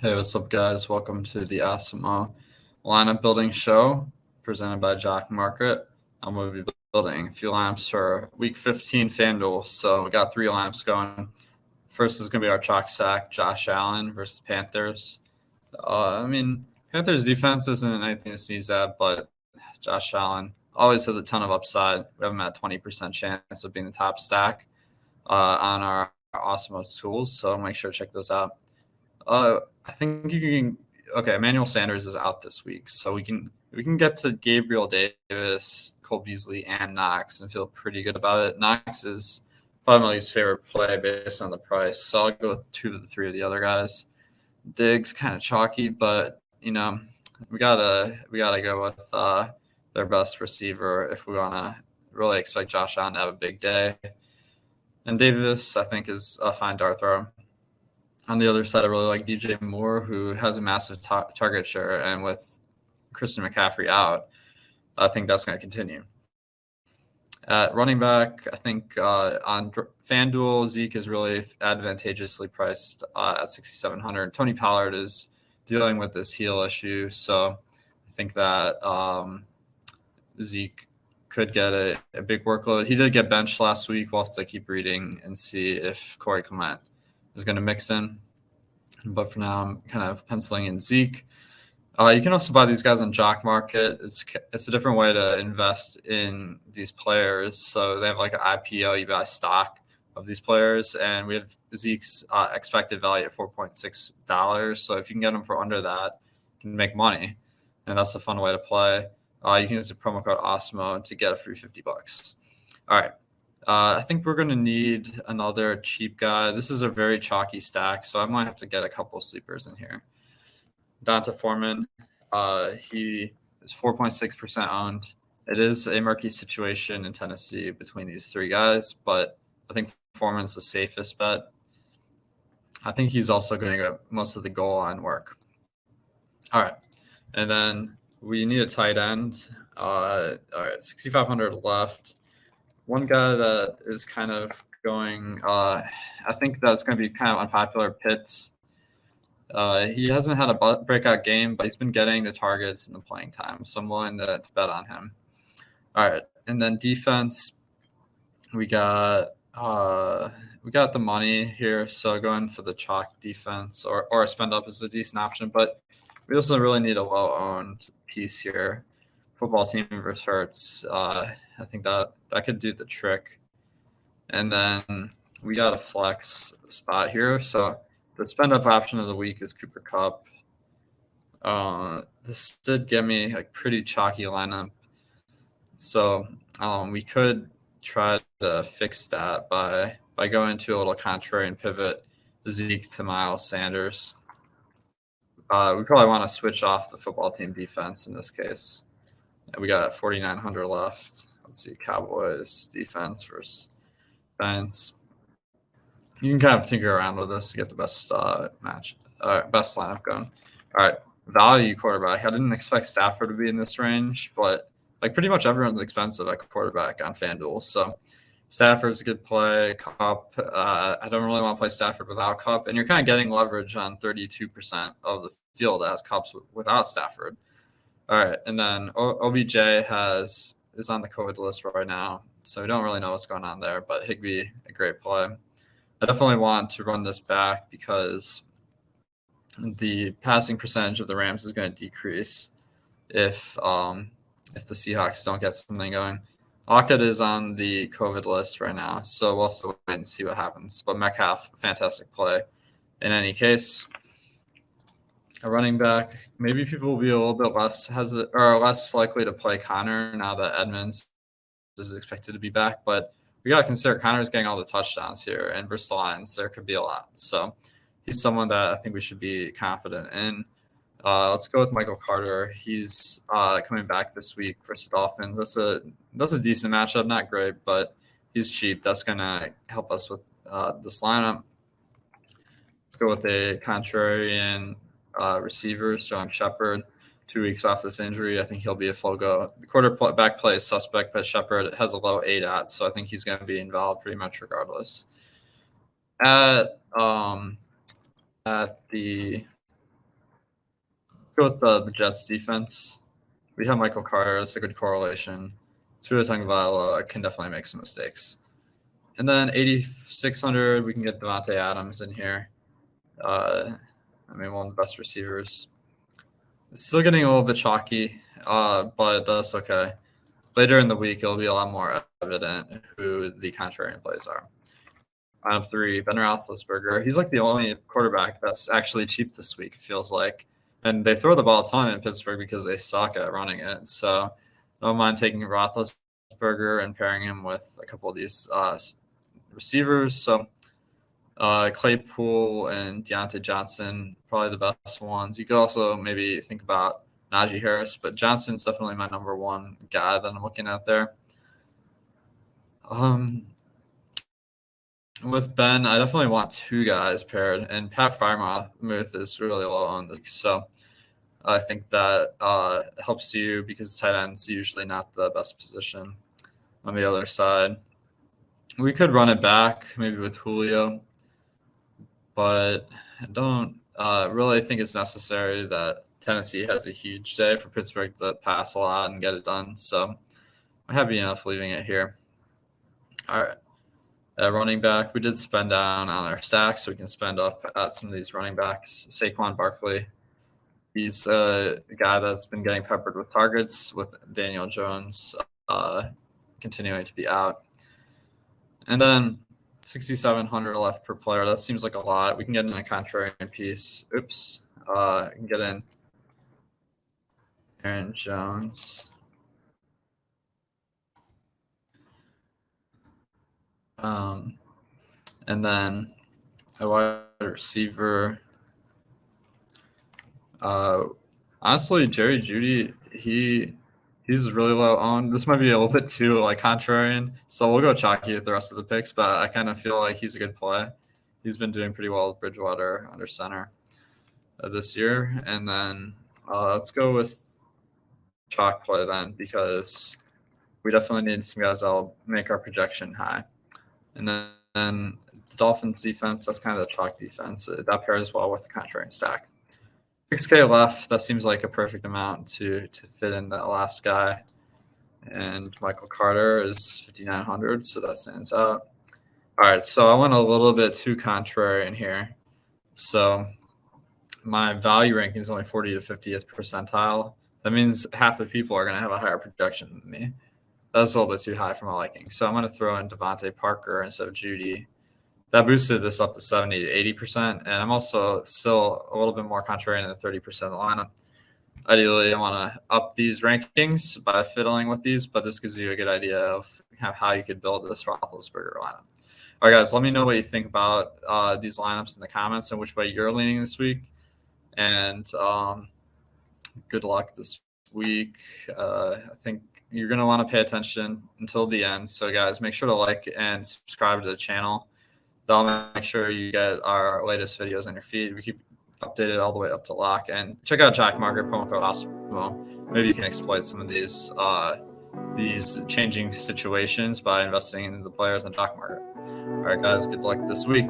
Hey, what's up, guys? Welcome to the Awesemo lineup building show presented by Jock MKT. I'm going to be building a few lineups for Week 15 FanDuel. So we got 3 lineups going. First is going to be our chalk stack, Josh Allen versus Panthers. Panthers defense isn't anything to sneeze at, but Josh Allen always has a ton of upside. We have him at 20% chance of being the top stack on our Awesemo tools. So make sure to check those out. I think you can. Okay, Emmanuel Sanders is out this week, so we can get to Gabriel Davis, Cole Beasley, and Knox, and feel pretty good about it. Knox is probably my least favorite play based on the price, so I'll go with 2 of the 3 of the other guys. Diggs kind of chalky, but we gotta go with their best receiver if we want to really expect Josh Allen to have a big day. And Davis, I think, is a fine dart throw. On the other side, I really like DJ Moore, who has a massive target share, and with Christian McCaffrey out, I think that's going to continue. At running back, I think on FanDuel, Zeke is really advantageously priced at 6,700. Tony Pollard is dealing with this heel issue, so I think that Zeke could get a big workload. He did get benched last week. We'll have to keep reading and see if Corey Clement is going to mix in. But for now, I'm kind of penciling in Zeke. You can also buy these guys on Jock Market. It's a different way to invest in these players. So they have like an IPO. You buy stock of these players, and we have Zeke's expected value at $4.6. So if you can get them for under that, you can make money, and that's a fun way to play. You can use the promo code Awesemo to get a free $50. All right. I think we're going to need another cheap guy. This is a very chalky stack, so I might have to get a couple of sleepers in here. Donta Foreman, he is 4.6% owned. It is a murky situation in Tennessee between these 3 guys, but I think Foreman's the safest bet. I think he's also going to get most of the goal line work. All right. And then we need a tight end. All right, 6,500 left. One guy that is kind of going, I think that's going to be kind of unpopular, Pitts. He hasn't had a breakout game, but he's been getting the targets and the playing time, so I'm willing to bet on him. All right, and then defense, we got the money here, so going for the chalk defense or a spend up is a decent option, but we also really need a low-owned piece here. Football team versus Hurts. I think that could do the trick. And then we got a flex spot here. So the spend up option of the week is Cooper Kupp. This did give me a pretty chalky lineup. So we could try to fix that by going to a little contrarian pivot, Zeke to Miles Sanders. We probably want to switch off the football team defense in this case. We got 4,900 left. Let's see, Cowboys defense versus Giants. You can kind of tinker around with this to get the best best lineup going. All right, value quarterback. I didn't expect Stafford to be in this range, but like pretty much everyone's expensive at quarterback on FanDuel. So Stafford's a good play. Kupp, I don't really want to play Stafford without Kupp, and you're kind of getting leverage on 32% of the field as Kupp's without Stafford. All right, and then OBJ is on the COVID list right now, so we don't really know what's going on there, but Higbee, a great play. I definitely want to run this back because the passing percentage of the Rams is going to decrease if the Seahawks don't get something going. Lockett is on the COVID list right now, so we'll have to wait and see what happens. But Metcalf, fantastic play in any case. A running back, maybe people will be a little bit less likely to play Connor now that Edmonds is expected to be back. But we got to consider Connor's getting all the touchdowns here, and versus the Lions, there could be a lot. So he's someone that I think we should be confident in. Let's go with Michael Carter. He's coming back this week versus Dolphins. That's a decent matchup, not great, but he's cheap. That's going to help us with this lineup. Let's go with a contrarian receiver, Sterling Shepard. 2 weeks off this injury. I think he'll be a full go. The quarterback play is suspect, but Shepard has a low ADOT, so I think he's going to be involved pretty much regardless. At the go with the Jets defense. We have Michael Carter. It's a good correlation. Tua Tagovailoa can definitely make some mistakes. And then 8,600, we can get Devontae Adams in here. One of the best receivers. It's still getting a little bit chalky, but that's okay. Later in the week, it'll be a lot more evident who the contrarian plays are. Lineup 3, Ben Roethlisberger. He's like the only quarterback that's actually cheap this week, it feels like. And they throw the ball a ton in Pittsburgh because they suck at running it. So I don't mind taking Roethlisberger and pairing him with a couple of these receivers. So Claypool and Deontay Johnson, probably the best ones. You could also maybe think about Najee Harris, but Johnson's definitely my number one guy that I'm looking at there. With Ben, I definitely want two guys paired, and Pat Freiermuth is really low on this, so I think that helps you because tight end's usually not the best position on the other side. We could run it back maybe with Julio, but I don't really think it's necessary that Tennessee has a huge day for Pittsburgh to pass a lot and get it done, so I'm happy enough leaving it here. All right. At running back, we did spend down on our stacks, so we can spend up at some of these running backs. Saquon Barkley, he's a guy that's been getting peppered with targets with Daniel Jones continuing to be out. And then 6,700 left per player. That seems like a lot. We can get in a contrarian piece. Oops. I can get in Aaron Jones. And then a wide receiver. Honestly, Jerry Jeudy, he's really low owned. This might be a little bit too contrarian, so we'll go chalky with the rest of the picks. But I kind of feel like he's a good play. He's been doing pretty well with Bridgewater under center this year. And then let's go with chalk play then, because we definitely need some guys that'll make our projection high. And then the Dolphins defense, that's kind of the chalk defense. That pairs well with the contrarian stack. 6K left. That seems like a perfect amount to fit in that last guy. And Michael Carter is 5,900, so that stands out. All right, so I went a little bit too contrarian here. So my value ranking is only 40 to 50th percentile. That means half the people are going to have a higher projection than me. That's a little bit too high for my liking. So I'm going to throw in Devontae Parker instead of Jeudy. That boosted this up to 70 to 80%. And I'm also still a little bit more contrarian than 30% of the lineup. Ideally, I want to up these rankings by fiddling with these, but this gives you a good idea of how you could build this Roethlisberger lineup. All right, guys, let me know what you think about these lineups in the comments and which way you're leaning this week. And good luck this week. I think you're going to want to pay attention until the end. So, guys, make sure to like and subscribe to the channel. That'll make sure you get our latest videos on your feed. We keep updated all the way up to lock. And check out Jock MKT, promo code Awesemo. Maybe you can exploit some of these changing situations by investing in the players in the stock market. All right, guys, good luck this week.